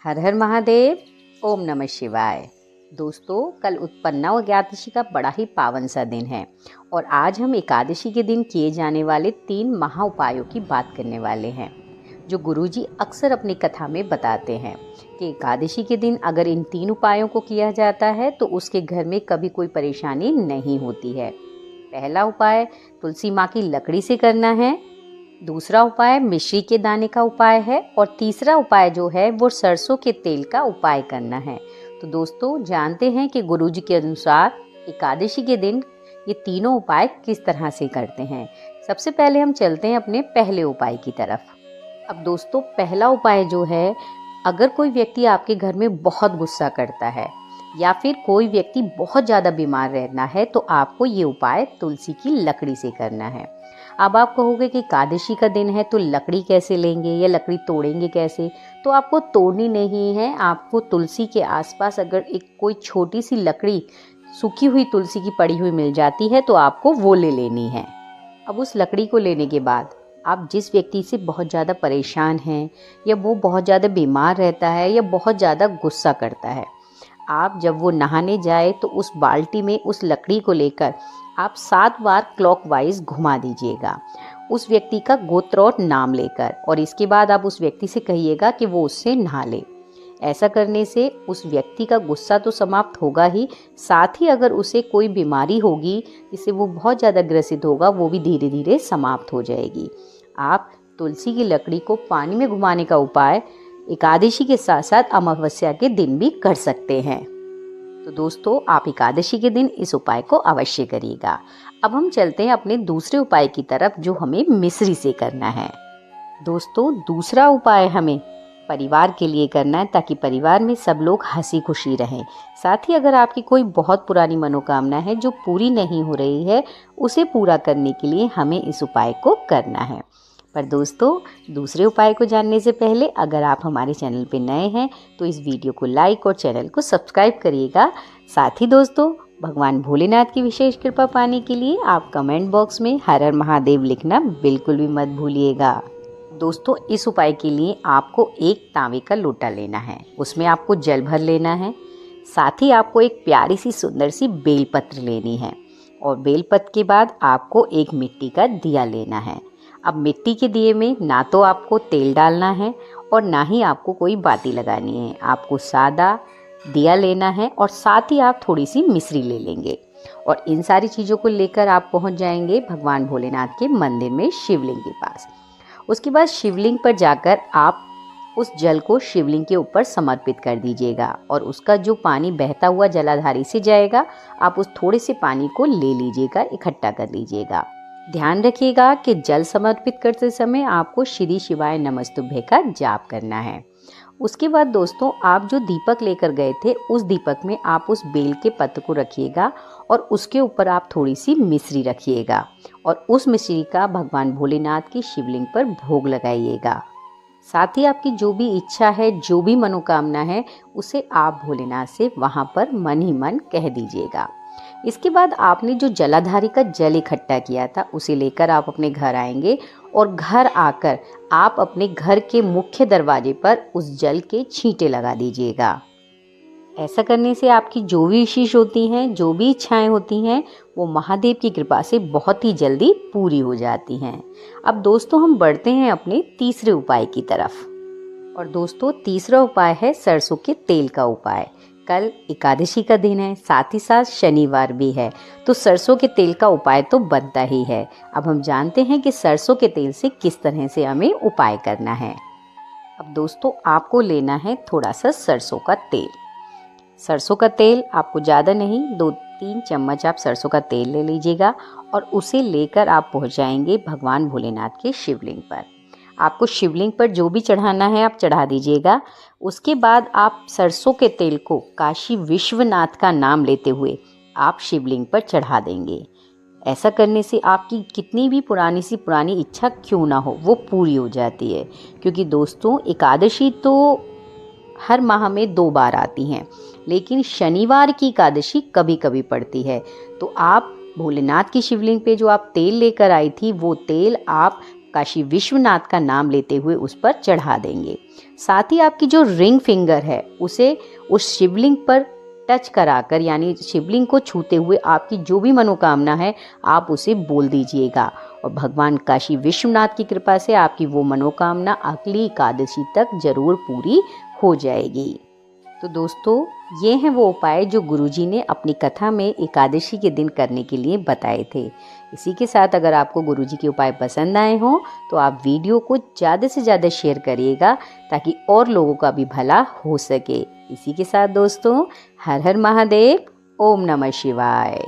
हर हर महादेव। ओम नमः शिवाय। दोस्तों, कल उत्पन्ना एकादशी का बड़ा ही पावन सा दिन है और आज हम एकादशी के दिन किए जाने वाले 3 महा उपायों की बात करने वाले हैं, जो गुरुजी अक्सर अपनी कथा में बताते हैं कि एकादशी के दिन अगर इन 3 उपायों को किया जाता है तो उसके घर में कभी कोई परेशानी नहीं होती है। पहला उपाय तुलसी माँ की लकड़ी से करना है, दूसरा उपाय मिश्री के दाने का उपाय है और तीसरा उपाय जो है वो सरसों के तेल का उपाय करना है। तो दोस्तों, जानते हैं कि गुरुजी के अनुसार एकादशी के दिन ये तीनों उपाय किस तरह से करते हैं। सबसे पहले हम चलते हैं अपने पहले उपाय की तरफ। अब दोस्तों, पहला उपाय जो है, अगर कोई व्यक्ति आपके घर में बहुत गुस्सा करता है या फिर कोई व्यक्ति बहुत ज़्यादा बीमार रहना है तो आपको ये उपाय तुलसी की लकड़ी से करना है। अब आप कहोगे कि एकादशी का दिन है तो लकड़ी कैसे लेंगे या लकड़ी तोड़ेंगे कैसे? तो आपको तोड़नी नहीं है। आपको तुलसी के आसपास अगर एक कोई छोटी सी लकड़ी, सूखी हुई तुलसी की पड़ी हुई मिल जाती है तो आपको वो ले लेनी है। अब उस लकड़ी को लेने के बाद आप जिस व्यक्ति से बहुत ज़्यादा परेशान हैं या वो बहुत ज़्यादा बीमार रहता है या बहुत ज़्यादा गुस्सा करता है, आप जब वो नहाने जाए तो उस बाल्टी में उस लकड़ी को लेकर आप 7 बार क्लॉकवाइज घुमा दीजिएगा, उस व्यक्ति का गोत्र और नाम लेकर, और इसके बाद आप उस व्यक्ति से कहिएगा कि वो उससे नहा ले। ऐसा करने से उस व्यक्ति का गुस्सा तो समाप्त होगा ही, साथ ही अगर उसे कोई बीमारी होगी जिससे वो बहुत ज़्यादा ग्रसित होगा, वो भी धीरे धीरे समाप्त हो जाएगी। आप तुलसी की लकड़ी को पानी में घुमाने का उपाय एकादशी के साथ साथ अमावस्या के दिन भी कर सकते हैं। तो दोस्तों, आप एकादशी के दिन इस उपाय को अवश्य करिएगा। अब हम चलते हैं अपने दूसरे उपाय की तरफ, जो हमें मिश्री से करना है। दोस्तों, दूसरा उपाय हमें परिवार के लिए करना है ताकि परिवार में सब लोग हंसी खुशी रहें। साथ ही अगर आपकी कोई बहुत पुरानी मनोकामना है जो पूरी नहीं हो रही है, उसे पूरा करने के लिए हमें इस उपाय को करना है। पर दोस्तों, दूसरे उपाय को जानने से पहले अगर आप हमारे चैनल पर नए हैं तो इस वीडियो को लाइक और चैनल को सब्सक्राइब करिएगा। साथ ही दोस्तों, भगवान भोलेनाथ की विशेष कृपा पाने के लिए आप कमेंट बॉक्स में हर हर महादेव लिखना बिल्कुल भी मत भूलिएगा। दोस्तों, इस उपाय के लिए आपको एक तांबे का लोटा लेना है, उसमें आपको जल भर लेना है। साथ ही आपको एक प्यारी सी सुंदर सी बेलपत्र लेनी है और बेलपत्र के बाद आपको एक मिट्टी का दिया लेना है। अब मिट्टी के दिए में ना तो आपको तेल डालना है और ना ही आपको कोई बाती लगानी है। आपको सादा दिया लेना है और साथ ही आप थोड़ी सी मिश्री ले लेंगे और इन सारी चीज़ों को लेकर आप पहुंच जाएंगे भगवान भोलेनाथ के मंदिर में, शिवलिंग के पास। उसके बाद शिवलिंग पर जाकर आप उस जल को शिवलिंग के ऊपर समर्पित कर दीजिएगा और उसका जो पानी बहता हुआ जलाधारी से जाएगा, आप उस थोड़े से पानी को ले लीजिएगा, इकट्ठा कर लीजिएगा। ध्यान रखिएगा कि जल समर्पित करते समय आपको श्री शिवाय नमस्तुभ्य का जाप करना है। उसके बाद दोस्तों, आप जो दीपक लेकर गए थे उस दीपक में आप उस बेल के पत्र को रखिएगा और उसके ऊपर आप थोड़ी सी मिश्री रखिएगा और उस मिश्री का भगवान भोलेनाथ की शिवलिंग पर भोग लगाइएगा। साथ ही आपकी जो भी इच्छा है, जो भी मनोकामना है, उसे आप भोलेनाथ से वहाँ पर मन ही मन कह दीजिएगा। इसके बाद आपने जो जलाधारी का जल इकट्ठा किया था उसे लेकर आप अपने घर आएंगे और घर आकर आप अपने घर के मुख्य दरवाजे पर उस जल के छींटे लगा दीजिएगा। ऐसा करने से आपकी जो भी विशेष होती हैं, जो भी इच्छाएं होती हैं, वो महादेव की कृपा से बहुत ही जल्दी पूरी हो जाती हैं। अब दोस्तों, हम बढ़ते हैं अपने तीसरे उपाय की तरफ। और दोस्तों, तीसरा उपाय है सरसों के तेल का उपाय। कल एकादशी का दिन है, साथ ही साथ शनिवार भी है, तो सरसों के तेल का उपाय तो बनता ही है। अब हम जानते हैं कि सरसों के तेल से किस तरह से हमें उपाय करना है। अब दोस्तों, आपको लेना है थोड़ा सा सरसों का तेल। सरसों का तेल आपको ज़्यादा नहीं, 2-3 चम्मच आप सरसों का तेल ले लीजिएगा और उसे लेकर आप पहुँच जाएंगे भगवान भोलेनाथ के शिवलिंग पर। आपको शिवलिंग पर जो भी चढ़ाना है आप चढ़ा दीजिएगा। उसके बाद आप सरसों के तेल को काशी विश्वनाथ का नाम लेते हुए आप शिवलिंग पर चढ़ा देंगे। ऐसा करने से आपकी कितनी भी पुरानी सी पुरानी इच्छा क्यों ना हो, वो पूरी हो जाती है। क्योंकि दोस्तों, एकादशी तो हर माह में 2 बार आती हैं, लेकिन शनिवार की एकादशी कभी कभी पड़ती है। तो आप भोलेनाथ की शिवलिंग पे जो आप तेल लेकर आई थी, वो तेल आप काशी विश्वनाथ का नाम लेते हुए उस पर चढ़ा देंगे। साथ ही आपकी जो रिंग फिंगर है उसे उस शिवलिंग पर टच कराकर यानी शिवलिंग को छूते हुए आपकी जो भी मनोकामना है आप उसे बोल दीजिएगा और भगवान काशी विश्वनाथ की कृपा से आपकी वो मनोकामना अगली एकादशी तक जरूर पूरी हो जाएगी। तो दोस्तों, ये हैं वो उपाय जो गुरुजी ने अपनी कथा में एकादशी के दिन करने के लिए बताए थे। इसी के साथ अगर आपको गुरुजी के उपाय पसंद आए हों तो आप वीडियो को ज़्यादा से ज़्यादा शेयर करिएगा ताकि और लोगों का भी भला हो सके। इसी के साथ दोस्तों, हर हर महादेव, ओम नमः शिवाय।